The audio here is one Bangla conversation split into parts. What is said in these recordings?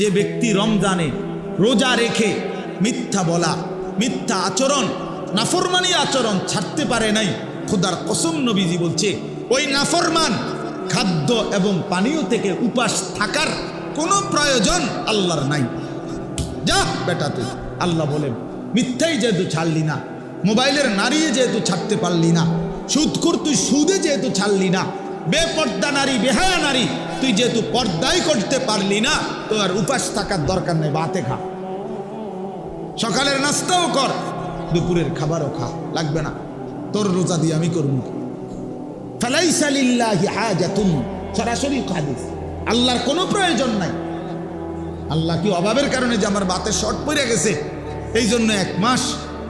যে ব্যক্তি রমজানে রোজা রেখে মিথ্যা বলা, মিথ্যা আচরণ, নাফরমানি আচরণ ছাড়তে পারে নাই, খোদার কসম নবীজি বলছে ওই নাফরমান খাদ্য এবং পানীয় থেকে উপাস থাকার কোনো প্রয়োজন আল্লাহর নাই। যা বেটা তুই, আল্লাহ বলেন মিথ্যাই যেহেতু ছাড়লি না, মোবাইলের নারী যেহেতু ছাড়তে পারলি না, সুদখোর তুই সুদে যেহেতু ছাড়লি না, বেপর্দা নারী, বেহায়া নারী তুই যেহেতু পর্দাই করতে পারলি না, তো আর উপাস থাকার দরকার নেই, বাতে খা, সকালের নাস্তাও কর, দুপুরের খাবারও খা, লাগবে না, তোর রোজা দিয়ে আমি করব। ফালাইসা লিল্লাহি হাজাতুন, সরাসরি হাদিস, আল্লাহর কোনো প্রয়োজন নাই। আল্লাহ কি অভাবের কারণে যে আমার বাতের শর্ট পড়ে গেছে এই জন্য 1 মাস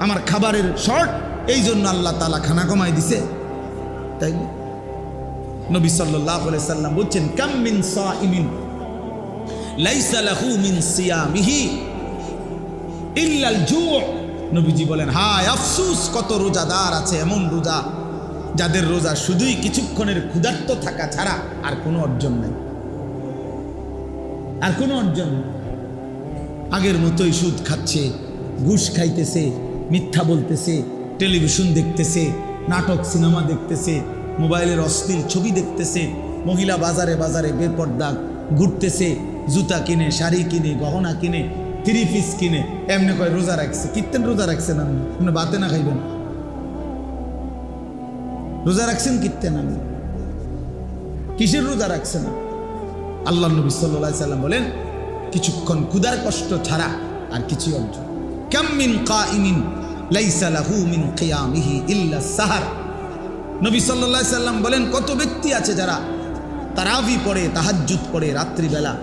আমার খাবারের শর্ট, এই জন্য আল্লাহ তাআলা খানা কমাই দিছে? তাই না? নবী সাল্লাল্লাহু আলাইহি সাল্লাম বলছেন কাম মিন সাইমিন লাইসা লাহু মিন সিয়ামিহি ইল্লাল জু'। নবীজি বলেন হায় আফসোস, কত রোজাদার আছে এমন রোজা যাদের রোজা শুধুই কিছুক্ষণের ক্ষুধার্ত থাকা ছাড়া আর কোনো অর্জন নেই, আর কোনো অর্জন নেই। আগের মতোই সুদ খাচ্ছে, ঘুষ খাইতেছে, মিথ্যা বলতেছে, টেলিভিশন দেখতেছে, নাটক সিনেমা দেখতেছে, মোবাইলের অশ্লীল ছবি দেখতেছে, মহিলা বাজারে বাজারে বেপর্দা ঘুরতেছে, জুতা কিনে, শাড়ি কিনে, গহনা কিনে, 3 পিস কিনে, এমনি কয় রোজা রাখছে। কীর্তেন রোজা রাখছেন আপনি বাতে না খাইবেন? রোজা রাখছেন কীর্তেন, আপনি কিসের রোজা রাখছেন? আল্লাহ নবী সাল্লাল্লাহু আলাইহি সাল্লাম বলেন কিছুক্ষণ ক্ষুধার কষ্ট ছাড়া আর কিছু অর্জন। কাম মিন কাইমিন লাইসা লাহু মিন কিয়ামিহি ইল্লা সাহার। নবী সাল্লাল্লাহু আলাইহি সাল্লাম বলেন কত ব্যক্তি আছে যারা তারাবি পড়ে, তাহাজ্জুদ পড়ে রাত্রিবেলা,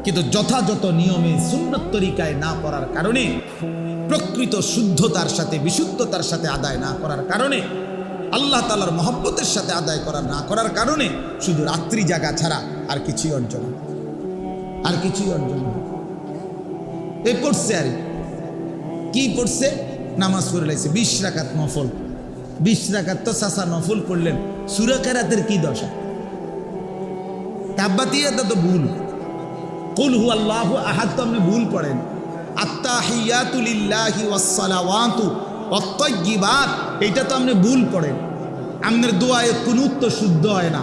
কিন্তু যথাযথ নিয়মে সুন্নত তরিকায় না পড়ার কারণে, প্রকৃত শুদ্ধতার সাথে বিশুদ্ধতার সাথে আদায় না করার কারণে, আল্লাহ তাআলার মহব্বতের সাথে আদায় না করার কারণে শুধু রাত্রি জাগা ছাড়া আর কিছুই অর্জন, আর কিছুই অর্জন। এ পড়ছে আর কি পড়ছে? নামাজ পড়ে লাইছে 20 রাকাত নফল। 20 রাকাত তো চাচা নফল পড়লেন, সূরা কেরাতের কি দশা? তাব্বাতিয়াত তো ভুল, কুল হুয়াল্লাহু আহাদ তো আপনি ভুল পড়েন, আত্তাহিয়াতু লিল্লাহি ওয়াস সালাওয়াতু ওয়াত তাইয়্যিবাত এইটা তো আপনি ভুল পড়েন। আপনার দোয়ায়ে কুনুত তো শুদ্ধ হয় না,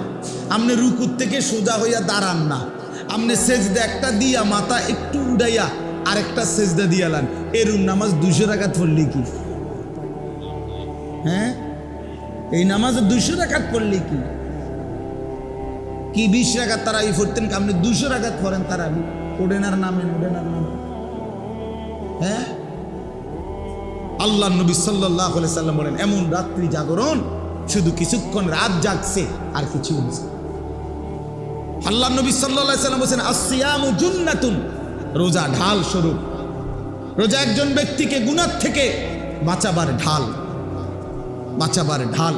আপনি রুকুর থেকে সোজা হইয়া দাঁড়ান না, আপনি সেজদা একটা দিয়া মাথা একটু উড়াইয়া আরেকটা সেজদা দিয়ালান, এরকম নামাজ 200 রাকাত পড়লে কি? হ্যাঁ, এই নামাজে 200 রাকাত পড়লে কি? 20 রাকাত তারাবি পড়তেন, আপনি 200 রাকাত পড়েন তারাবি, ওডেনার নামে ওডেনার নামে। হ্যাঁ, আল্লাহ নবী সাল্লাল্লাহু আলাইহি সাল্লাম বলেন এমন রাত্রি জাগরণ শুধু কিছুক্ষণ রাত জাগছে আর কিছু হচ্ছে। আল্লাহ নবী সাল্লাল্লাহু আলাইহি সাল্লাম বলেন আসসিয়ামু জুন্নাতুন, রোজা ঢাল স্বরূপ। রোজা একজন ব্যক্তিকে গুনাহ থেকে বাঁচাবার ঢাল, বাঁচাবার ঢাল।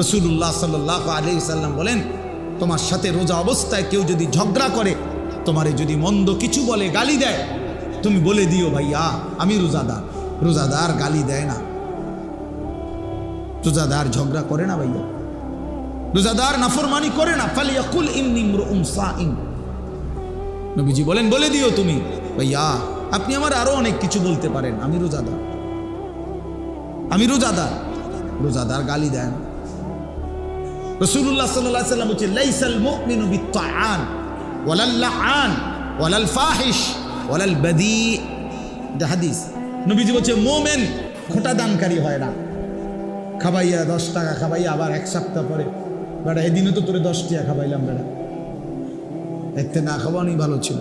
রাসূলুল্লাহ সাল্লাল্লাহু আলাইহি সাল্লাম বলেন তোমার সাথে রোজা অবস্থায় কেউ যদি ঝগড়া করে, তোমারে যদি মন্দ কিছু বলে, গালি দেয়, তুমি বলে দিও ভাইয়া আমি রোজাদার। রোজাদার গালি দেয় না, রোজাদার ঝগড়া করে না ভাইয়া, রোজাদার নাফরমানি করে না। ফালিয়াকুল ইন্নী ইমরুউন সাইম, নবীজি বলেন বলে দিও তুমি ভাইয়া আপনি আমার আরো অনেক কিছু বলতে পারেন, আমি রোজাদার, আমি রোজাদার। রোজাদার গালি দেয় না। রাসূলুল্লাহ সাল্লাল্লাহু আলাইহি ওয়াসাল্লাম বলেন লাইসাল মুমিনু বিত্তাআন ওয়ালাল লাআন ওয়ালাল ফাহিশ ওয়ালাল বাদি। এটা হাদিস। নবীজি বলেন মুমিন খোটা দানকারী হয় না, খাবাইয়া 10 টাকা খাবাইয়া আবার 1 সপ্তাহ পরে বেটা এদিনও তো তোরে 10 টাকা খাবাইলাম বেটা, এতে না খাওয়ানোই ভালো ছিল।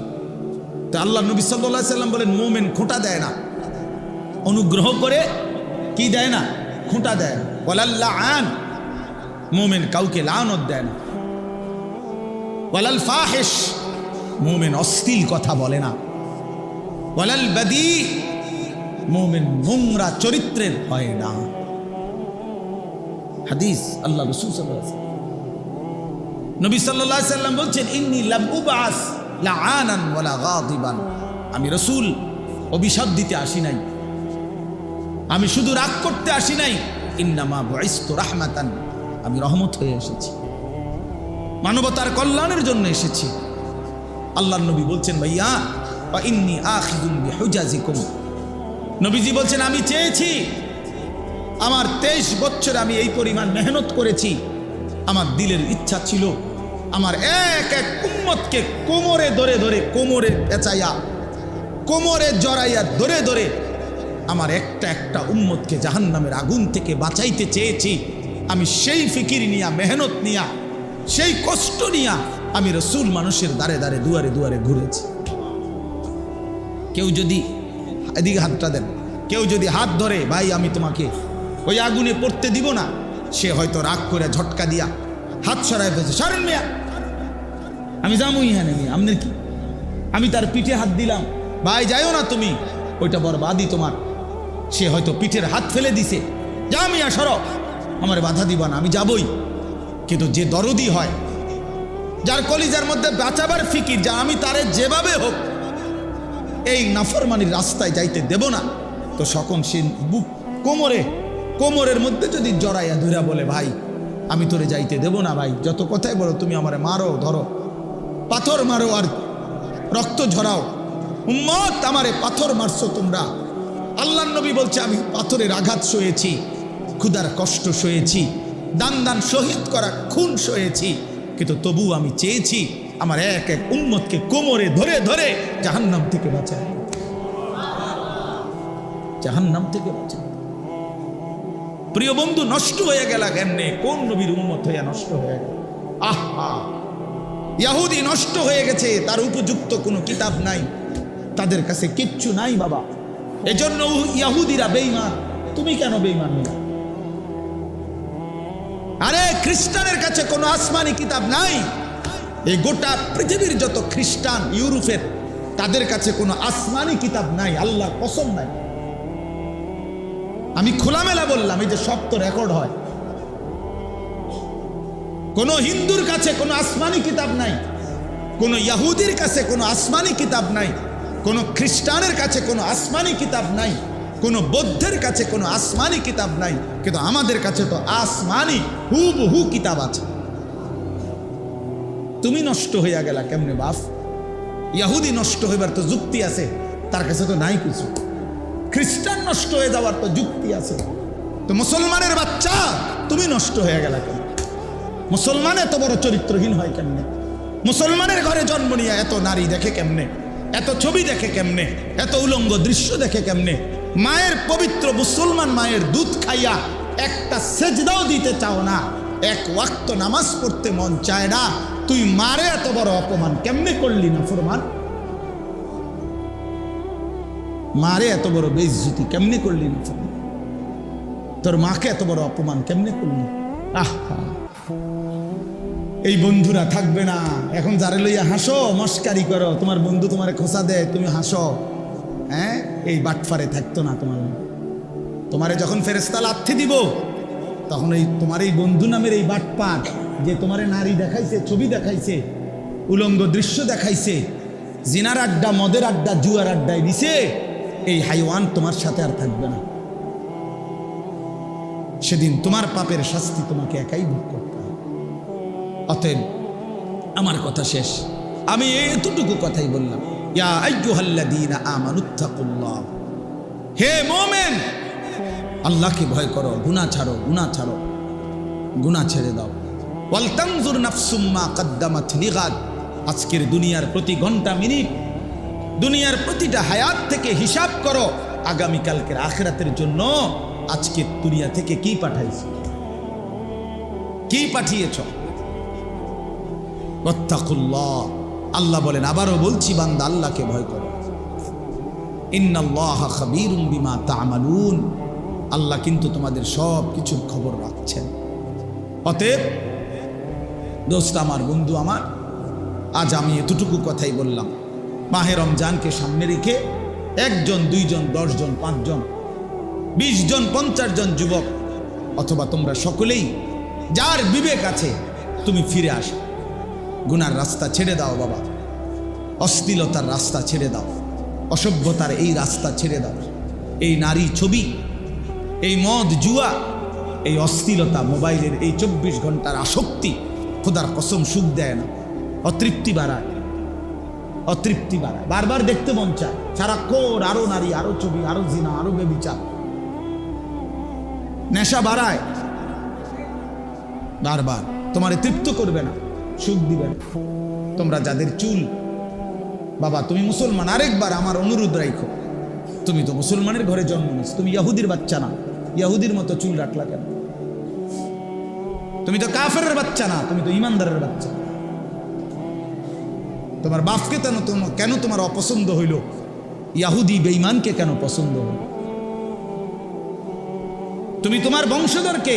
তো আল্লাহ নবী সাল্লাল্লাহু আলাইহি ওয়াসাল্লাম বলেন মুমিন খোটা দেয় না, অনুগ্রহ করে কি দেয় না? খোটা দেয় না। ওয়ালাল লাআন, মুমিন কাউকে লানত দেয় না। ওয়ালাল ফাহিশ, মুমিন অশ্লীল কথা বলে না। ওয়ালাল বাদি, মুমিন নোংরা চরিত্রের হয় না। হাদিস আল্লাহ রাসূল সাল্লাল্লাহু আলাইহি ওয়াসাল্লাম। নবী সাল্লাল্লাহু আলাইহি ওয়াসাল্লাম বলছেন ইন্নী লাম উবআস লাআনান ওয়ালা গাদিবান, আমি রাসূল অভিশাপ দিতে আসি নাই, আমি শুধু রাগ করতে আসি নাই। ইন্নামা বুইসতু রাহমাতান, আমি রহমত হয়ে এসেছি, মানবতার কল্যাণের জন্য এসেছি। আল্লাহর নবী বলছেন ভাইয়া ওয়া ইন্নী আখিযুন বিহুজাজিকুম। নবীজি বলছেন আমি চেয়েছি, আমার 23 বছর আমি এই পরিমাণ মেহনত করেছি, আমার দিলের ইচ্ছা ছিল আমার এক এক উম্মতকে কোমরে ধরে ধরে, কোমরে পেঁচাইয়া, কোমরে জড়াইয়া ধরে ধরে আমার একটা একটা উম্মতকে জাহান্নামের আগুন থেকে বাঁচাইতে চেয়েছি। আমি সেই ফিকির নিয়া, মেহনত নিয়া, সেই কষ্ট নিয়া আমি রসুল মানুষের দ্বারে দ্বারে, দুয়ারে দুয়ারে ঘুরেছি। কেউ যদি, এদিকে হাতটা দেন, কেউ যদি হাত ধরে ভাই আমি তোমাকে ওই আগুনে পড়তে দিব না, সে হয়তো রাগ করে ঝটকা দিয়া হাত সরায় ফেলছে, সরেন মিয়া, আমি যাবই হ্যাঁ নেই আপনার কি, আমি তার পিঠে হাত দিলাম, ভাই যাইও না তুমি, ওইটা বরবাদই তোমার। সে হয়তো পিঠের হাত ফেলে দিছে, যা মিয়া সরো, আমার বাধা দিবা না, আমি যাবই। কিন্তু যে দরদি হয়, যার কলিজার মধ্যে বাঁচাবার ফিকির, যা আমি তারে যেভাবে হোক এই নাফরমানির রাস্তায় যাইতে দেব না, তো সকল সে বুক কোমরের মধ্যে যদি জড়াইয়া ধরা বলে ভাই আমি তোরে যাইতে দেব না, ভাই যত কথাই বলো তুমি আমারে মারো, ধরো, পাথর মারো আর রক্ত ঝরাও, উম্মত আমারে পাথর মারছো তোমরা। আল্লাহর নবী বলছে আমি পাথরের আঘাত সয়েছি, ক্ষুধার কষ্ট সয়েছি, দান দান শহীদ করা খুন সয়েছি, কিন্তু তবু আমি চেয়েছি আমার এক এক উম্মতকে কোমরে ধরে ধরে জাহান্নাম থেকে বাঁচায়, জাহান্নাম থেকে বাঁচায়। প্রিয় বন্ধু, নষ্ট হয়ে গেল কেমনে? কোন নবীর উম্মত হইয়া নষ্ট হয়ে গেল? আহা, ইহুদি নষ্ট হয়ে গেছে, তার উপযুক্ত কোনো কিতাব নাই, তাদের কাছে কিচ্ছু নাই বাবা। এজন্য ইহুদিরা বেঈমান। তুমি কেন বেঈমান হইলা? আরে খ্রিস্টানের কাছে কোনো আসমানি কিতাব নাই। এই গোটা পৃথিবীর যত খ্রিস্টান ইউরোপের, তাদের কাছে কোনো আসমানি কিতাব নাই, আল্লাহর কসম নাই। আমি খোলামেলা বললাম, এই যে সব তো রেকর্ড হয়। কোন হিন্দুর কাছে কোনো আসমানি কিতাব নাই, কোন ইহুদির কাছে কোনো আসমানি কিতাব নাই, কোন খ্রিস্টানের কাছে কোনো আসমানি কিতাব নাই, কোন বৌদ্ধের কাছে কোনো আসমানি কিতাব নাই, কিন্তু আমাদের কাছে তো আসমানি হুবহু কিতাব আছে। তুমি নষ্ট হইয়া গেলা কেমনে বাপ? ইহুদি নষ্ট হইবার তো যুক্তি আছে, তার কাছে তো নাই কিছু। খ্রিস্টান নষ্ট হয়ে যাওয়ার তো যুক্তি আছে। তো মুসলমানের বাচ্চা তুমি নষ্ট হয়ে গেলা কেন? মুসলমান এত বড় চরিত্রহীন হয় কেমনে? মুসলমানের ঘরে জন্ম নিয়ে এত নারী দেখে কেমনে? এত ছবি দেখে কেমনে? এত উলঙ্গ দৃশ্য দেখে কেমনে? মায়ের পবিত্র মুসলমান মায়ের দুধ খাইয়া একটা সেজদাও দিতে চাও না, এক ওয়াক্ত নামাজ পড়তে মন চায় না, তুই মারে এত বড় অপমান কেমনে করলি না ফরমান? মারে এত বড় বেইজ্জতি কেমনে করলি না ফরমান? তোর মাকে এত বড় অপমান কেমনে করলি? আহা, এই বন্ধুরা থাকবে না। এখন যারে লইয়া হাসো, মস্কারি করো, তোমার বন্ধু তোমারে খোঁচা দেয়, তুমি হাসো, হ্যাঁ, এই বাটফারে থাকতো না। তোমারে যখন ফেরেশতা লাথি দিব, তখন এই তোমার এই বন্ধু নামের এই বাটপার, যে তোমারে নারী দেখাইছে, ছবি দেখাইছে, উলঙ্গ দৃশ্য দেখাইছে, জিনার আড্ডা, মদের আড্ডা, জুয়ার আড্ডায় দিছে, এই হাইওয়ান তোমার সাথে আর থাকবে না। সেদিন তোমার পাপের শাস্তি তোমাকে একাই ভোগ করতে হবে। অতএব আমার কথা শেষ, আমি এতটুকু কথাই বললাম, ইয়া আইয়ুহাল্লাযীনা আমানুত্তাকুল্লাহ, হে মুমিন, আল্লাহকে ভয় করো, গুনাহ ছাড়ো, গুনাহ ছাড়ো, গুনাহ ছেড়ে দাও। ওয়াল তানজুর নাফসুম মা কদ্দামাত লিগাদ, আজকের দুনিয়ার প্রতি ঘন্টা মিনিট, দুনিয়ার প্রতিটা হায়াত থেকে হিসাব করো আগামীকালকের আখিরাতের জন্য আজকের দুনিয়া থেকে কি পাঠাইছো, কি পাঠিয়েছ। ওয়াত্তাকুল্লাহ, আল্লাহ বলেন, আবারও বলছি বান্দা আল্লাহকে ভয় করো। ইন্নাল্লাহা খাবীরুম বিমা তা'মালুন, আল্লাহ কিন্তু তোমাদের সব কিছুর খবর রাখছেন। অতএব দোস্ত আমার, বন্ধু আমার, আজ আমি এতটুকু কথাই বললাম। মাহে রমজানকে সামনে রেখে 1 জন, 2 জন, 10 জন, 5 জন, 20 জন, 50 জন যুবক, অথবা তোমরা সকলেই যার বিবেক আছে, তুমি ফিরে আসো, গুনার রাস্তা ছেড়ে দাও বাবা, অশ্লীলতার রাস্তা ছেড়ে দাও, অসভ্যতার এই রাস্তা ছেড়ে দাও। এই নারী ছবি, এই মদ জুয়া, এই অশ্লীলতা, মোবাইলের এই 24 ঘন্টার আসক্তি খোদার কসম সুখ দেয় না, অতৃপ্তি বাড়ায়। অতৃপ্তি বাড়ায়, বারবার দেখতে মন চায়, সারাক্ষণ আরো নারী, আরো ছবি, আরো জিনা, আরো বেবিচার। নেশা বাড়ায়, বারবার তোমারে তৃপ্ত করবে না, সুখ দিবে না। তোমরা যাদের চুল, বাবা তুমি মুসলমান, আরেকবার আমার অনুরোধ রাখো, তুমি তো মুসলমানের ঘরে জন্ম নিস, তুমি ইহুদির বাচ্চা না, ইহুদির মতো চুল রাখলা কেন? তুমি তো কাফেরের বাচ্চা না, তুমি তো ইমানদারের বাচ্চা। তোমার বাপকে কেন তোমার অপছন্দ হইল? ইহুদি বেঈমানকে কেন পছন্দ হইল? তুমি তোমার বংশধরকে,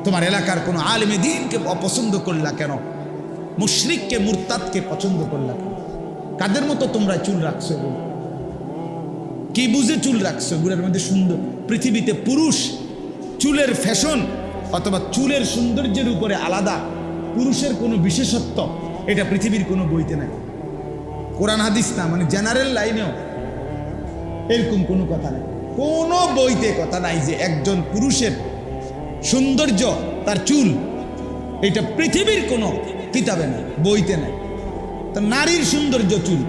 তোমার এলাকার কোন আলেমে দ্বীনকে অপছন্দ করলা কেন? মুশরিককে, মুরতাদকে পছন্দ করলা কেন? কাদের মতো তোমরা চুল রাখছো? কি বুঝে চুল রাখছো? গুড়ের মধ্যে সুন্দর, পৃথিবীতে পুরুষ চুলের ফ্যাশন অথবা চুলের সৌন্দর্যের উপরে আলাদা পুরুষের কোনো বিশেষত্ব এটা পৃথিবীর কোনো বইতে নাই। কোরআন হাদিস না, মানে জেনারেল লাইনেও এরকম কোনো কথা নাই, কোনো বইতে কথা নাই যে একজন পুরুষের সৌন্দর্য তার চুল, এটা পৃথিবীর কোনো কিতাবে নাই, বইতে নাই। তা নারীর সৌন্দর্য চুল,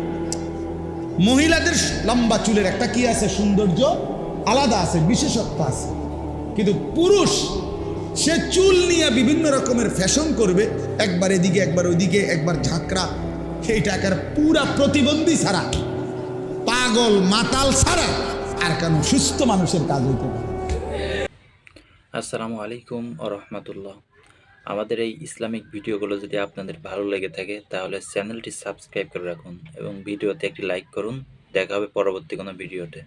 মহিলাদের লম্বা চুলের একটা কি আছে, সৌন্দর্য আলাদা আছে, বিশেষত্ব আছে। কিন্তু পুরুষ সে চুল নিয়ে বিভিন্ন রকমের ফ্যাশন করবে, একবার এদিকে একবার ওইদিকে, একবার ঝাঁকড়া, সেই টাকার পুরা প্রতিবন্ধী ছাড়া, পাগল মাতাল ছাড়া আর কেন সুস্থ মানুষের কাজ হইতে পারে। আসসালামু আলাইকুম ও রহমতুল্লাহ। আমাদের এই ইসলামিক ভিডিওগুলো যদি আপনাদের ভালো লেগে থাকে তাহলে চ্যানেলটি সাবস্ক্রাইব করে রাখুন এবং ভিডিওতে একটি লাইক করুন। দেখা হবে পরবর্তী কোনো ভিডিওতে।